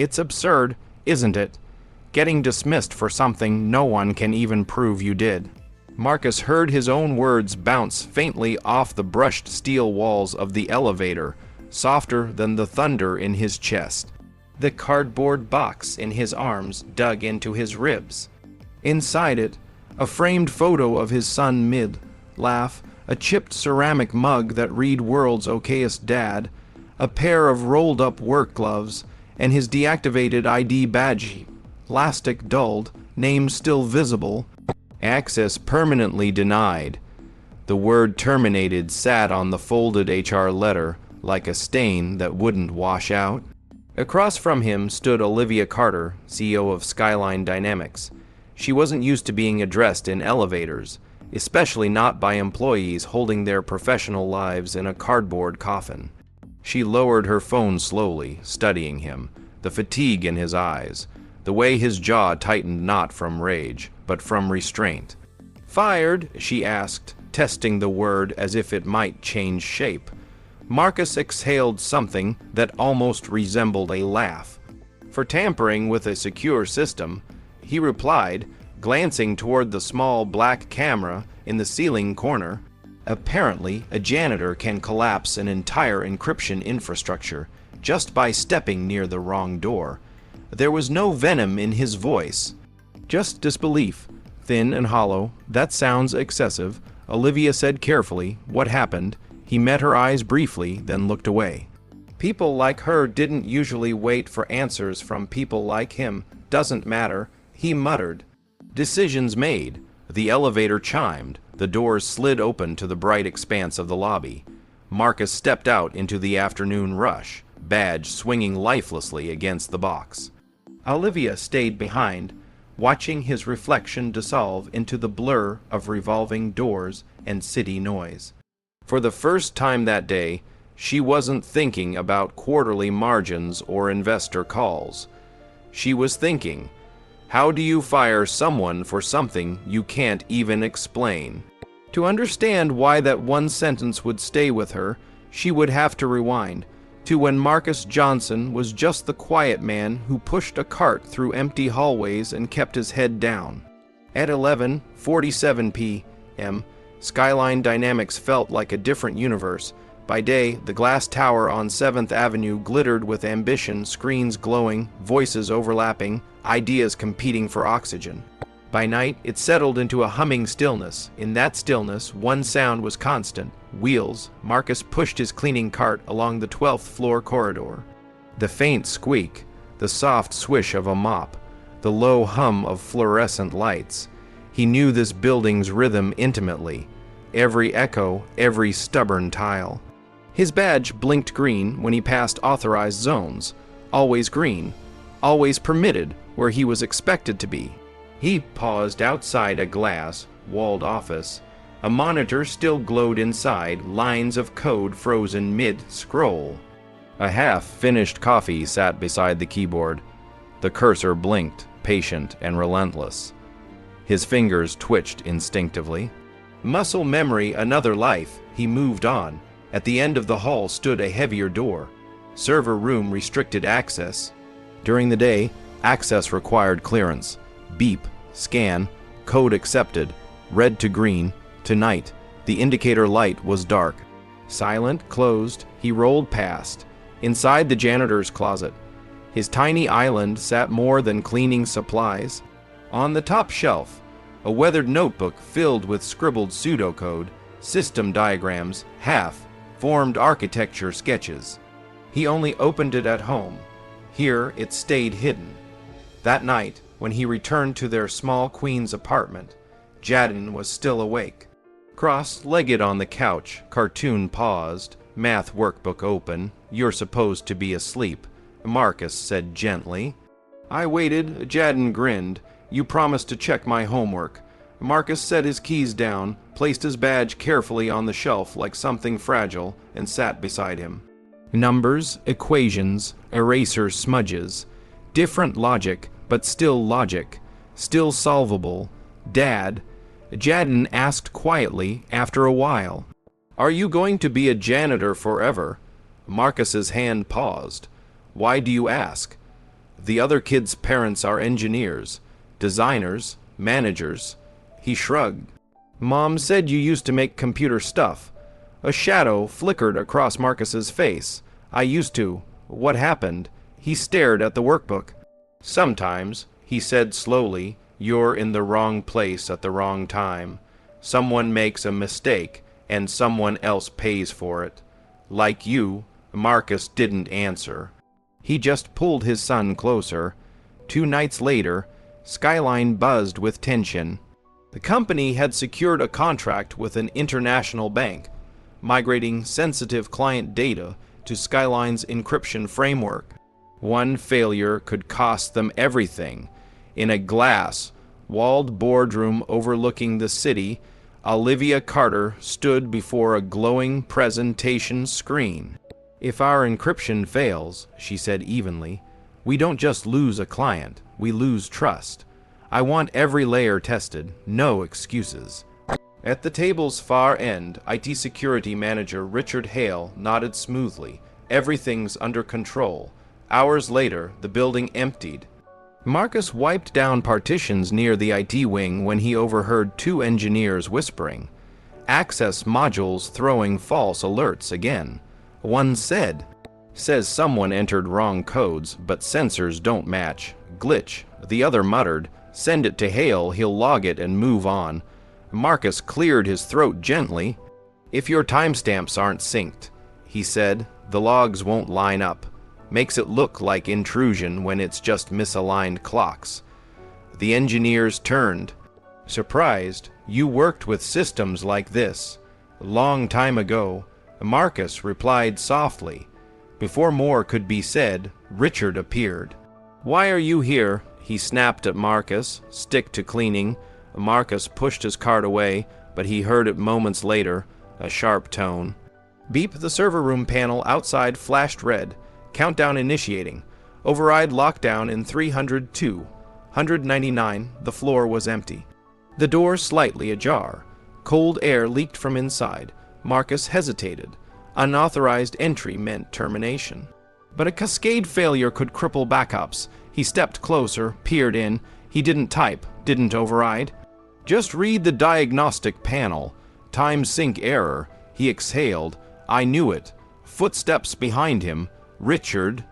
It's absurd, isn't it? Getting dismissed for something no one can even prove you did. Marcus heard his own words bounce faintly off the brushed steel walls of the elevator, softer than the thunder in his chest. The cardboard box in his arms dug into his ribs. Inside it, a framed photo of his son mid-laugh, a chipped ceramic mug that read World's Okayest Dad, a pair of rolled-up work gloves, and his deactivated ID badge. Plastic dulled, name still visible, access permanently denied. The word terminated sat on the folded HR letter like a stain that wouldn't wash out. Across from him stood Olivia Carter, CEO of Skyline Dynamics. She wasn't used to being addressed in elevators, especially not by employees holding their professional lives in a cardboard coffin. She lowered her phone slowly, studying him, the fatigue in his eyes, the way his jaw tightened not from rage, but from restraint. "Fired?" she asked, testing the word as if it might change shape. Marcus exhaled something that almost resembled a laugh. "For tampering with a secure system," he replied, glancing toward the small black camera in the ceiling corner. Apparently, a janitor can collapse an entire encryption infrastructure just by stepping near the wrong door. There was no venom in his voice, just disbelief, thin and hollow. "That sounds excessive," Olivia said carefully. "What happened?" He met her eyes briefly, then looked away. People like her didn't usually wait for answers from people like him. "Doesn't matter," he muttered. Decisions made. The elevator chimed. The doors slid open to the bright expanse of the lobby. Marcus stepped out into the afternoon rush, badge swinging lifelessly against the box. Olivia stayed behind, watching his reflection dissolve into the blur of revolving doors and city noise. For the first time that day, she wasn't thinking about quarterly margins or investor calls. She was thinking, how do you fire someone for something you can't even explain? To understand why that one sentence would stay with her, she would have to rewind to when Marcus Johnson was just the quiet man who pushed a cart through empty hallways and kept his head down. At 11:47 p.m., Skyline Dynamics felt like a different universe. By day, the glass tower on 7th Avenue glittered with ambition, screens glowing, voices overlapping, ideas competing for oxygen. By night, it settled into a humming stillness. In that stillness, one sound was constant: wheels. Marcus pushed his cleaning cart along the 12th floor corridor. The faint squeak, the soft swish of a mop, the low hum of fluorescent lights. He knew this building's rhythm intimately, every echo, every stubborn tile. His badge blinked green when he passed authorized zones. Always green, always permitted where he was expected to be. He paused outside a glass-walled office. A monitor still glowed inside, lines of code frozen mid-scroll. A half-finished coffee sat beside the keyboard. The cursor blinked, patient and relentless. His fingers twitched instinctively. Muscle memory another life, he moved on. At the end of the hall stood a heavier door. Server room restricted access. During the day, access required clearance. Beep, scan, code accepted, red to green. Tonight, the indicator light was dark. Silent, closed, he rolled past. Inside the janitor's closet, his tiny island sat more than cleaning supplies. On the top shelf, a weathered notebook filled with scribbled pseudocode, system diagrams, half-formed architecture sketches. He only opened it at home. Here it stayed hidden. That night, when he returned to their small Queens apartment, Jadden was still awake. Cross-legged on the couch, cartoon paused, math workbook open. "You're supposed to be asleep," Marcus said gently. "I waited," Jadden grinned. "You promised to check my homework." Marcus set his keys down, placed his badge carefully on the shelf like something fragile, and sat beside him. Numbers, equations, eraser smudges. Different logic, but still logic. Still solvable. "Dad," Jadden asked quietly after a while, "are you going to be a janitor forever?" Marcus's hand paused. "Why do you ask?" The other kids' parents are engineers, designers, managers. He shrugged. Mom said you used to make computer stuff. A shadow flickered across Marcus's face. I used to. What happened? He stared at the workbook. Sometimes, he said slowly, you're in the wrong place at the wrong time. Someone makes a mistake, and someone else pays for it. Like you, Marcus didn't answer. He just pulled his son closer. 2 nights later, Skyline buzzed with tension. The company had secured a contract with an international bank, migrating sensitive client data to Skyline's encryption framework. One failure could cost them everything. In a glass, walled boardroom overlooking the city, Olivia Carter stood before a glowing presentation screen. If our encryption fails, she said evenly, we don't just lose a client, we lose trust. I want every layer tested, no excuses. At the table's far end, IT security manager Richard Hale nodded smoothly. Everything's under control. Hours later, the building emptied. Marcus wiped down partitions near the IT wing when he overheard 2 engineers whispering. Access modules throwing false alerts again. One said, says someone entered wrong codes, but sensors don't match. Glitch. The other muttered, send it to Hale, he'll log it and move on. Marcus cleared his throat gently. If your timestamps aren't synced, he said, the logs won't line up. Makes it look like intrusion when it's just misaligned clocks. The engineers turned. Surprised, you worked with systems like this. Long time ago, Marcus replied softly. Before more could be said, Richard appeared. Why are you here? He snapped at Marcus. Stick to cleaning. Marcus pushed his cart away, but he heard it moments later, a sharp tone. Beep, the server room panel outside flashed red. Countdown initiating. Override lockdown in 302. 199, the floor was empty. The door slightly ajar. Cold air leaked from inside. Marcus hesitated. Unauthorized entry meant termination. But a cascade failure could cripple backups. He stepped closer, peered in. He didn't type, didn't override. Just read the diagnostic panel. Time sync error. He exhaled. I knew it. Footsteps behind him. Richard.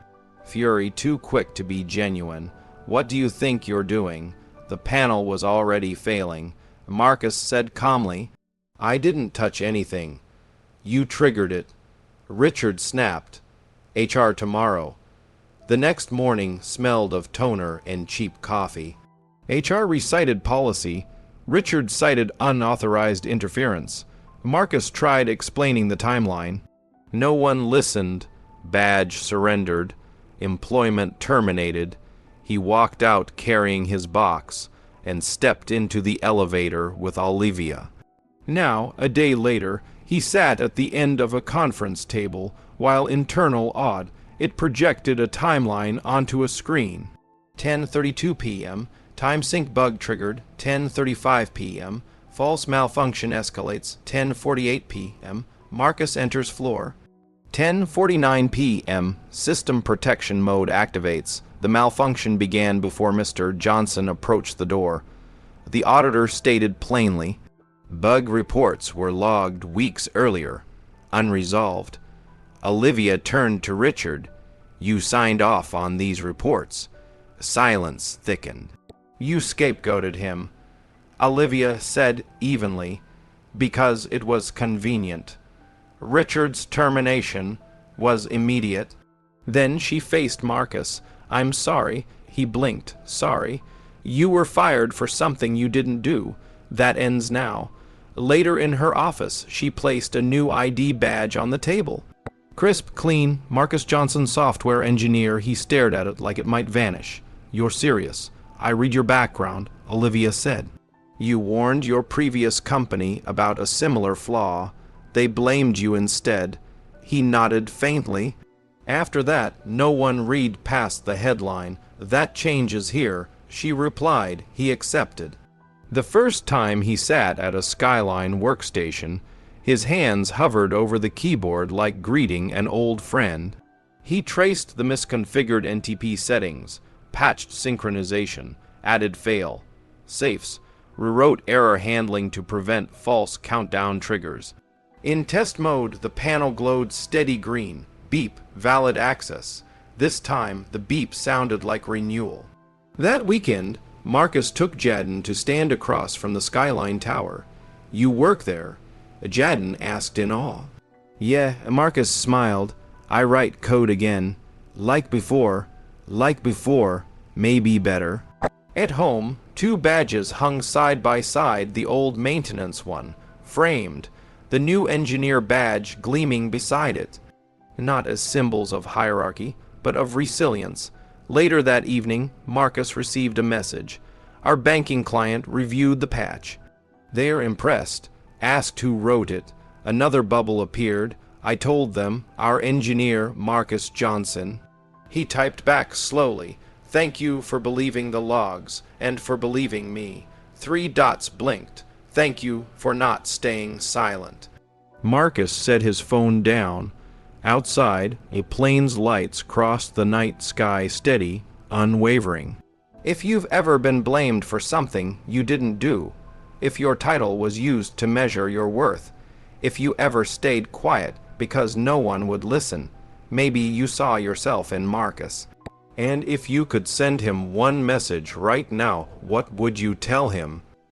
Fury too quick to be genuine. What do you think you're doing? The panel was already failing. Marcus said calmly, I didn't touch anything. You triggered it. Richard snapped. HR tomorrow. The next morning smelled of toner and cheap coffee. HR recited policy. Richard cited unauthorized interference. Marcus tried explaining the timeline. No one listened. Badge surrendered. Employment terminated. He walked out carrying his box and stepped into the elevator with Olivia. Now, a day later, he sat at the end of a conference table while internal awed. It projected a timeline onto a screen. 10:32 p.m. Time sync bug triggered. 10:35 p.m. False malfunction escalates. 10:48 p.m. Marcus enters floor. 10:49 p.m. System protection mode activates. The malfunction began before Mr. Johnson approached the door. The auditor stated plainly, bug reports were logged weeks earlier, unresolved. Olivia turned to Richard. You signed off on these reports. Silence thickened. You scapegoated him. Olivia said evenly, because it was convenient. Richard's termination was immediate. Then she faced Marcus. I'm sorry. He blinked. Sorry. You were fired for something you didn't do. That ends now. Later in her office, she placed a new ID badge on the table. Crisp, clean, Marcus Johnson software engineer. He stared at it like it might vanish. You're serious. I read your background, Olivia said. You warned your previous company about a similar flaw. They blamed you instead. He nodded faintly. After that, no one read past the headline. That changes here, she replied. He accepted. The first time he sat at a Skyline workstation, his hands hovered over the keyboard like greeting an old friend. He traced the misconfigured NTP settings, patched synchronization, added fail safes, rewrote error handling to prevent false countdown triggers. In test mode, the panel glowed steady green. Beep, valid access. This time, the beep sounded like renewal. That weekend, Marcus took Jadden to stand across from the Skyline Tower. "You work there?" Jadden asked in awe. "Yeah," Marcus smiled. "I write code again. Like before, maybe better." At home, two badges hung side by side, the old maintenance one, framed, the new engineer badge gleaming beside it. Not as symbols of hierarchy, but of resilience. Later that evening, Marcus received a message. Our banking client reviewed the patch. They're impressed, asked who wrote it. Another bubble appeared. I told them, our engineer, Marcus Johnson. He typed back slowly, "Thank you for believing the logs, and for believing me." 3 dots blinked. "Thank you for not staying silent." Marcus set his phone down. Outside, a plane's lights crossed the night sky steady, unwavering. If you've ever been blamed for something you didn't do, if your title was used to measure your worth, if you ever stayed quiet because no one would listen, maybe you saw yourself in Marcus. And if you could send him one message right now, what would you tell him?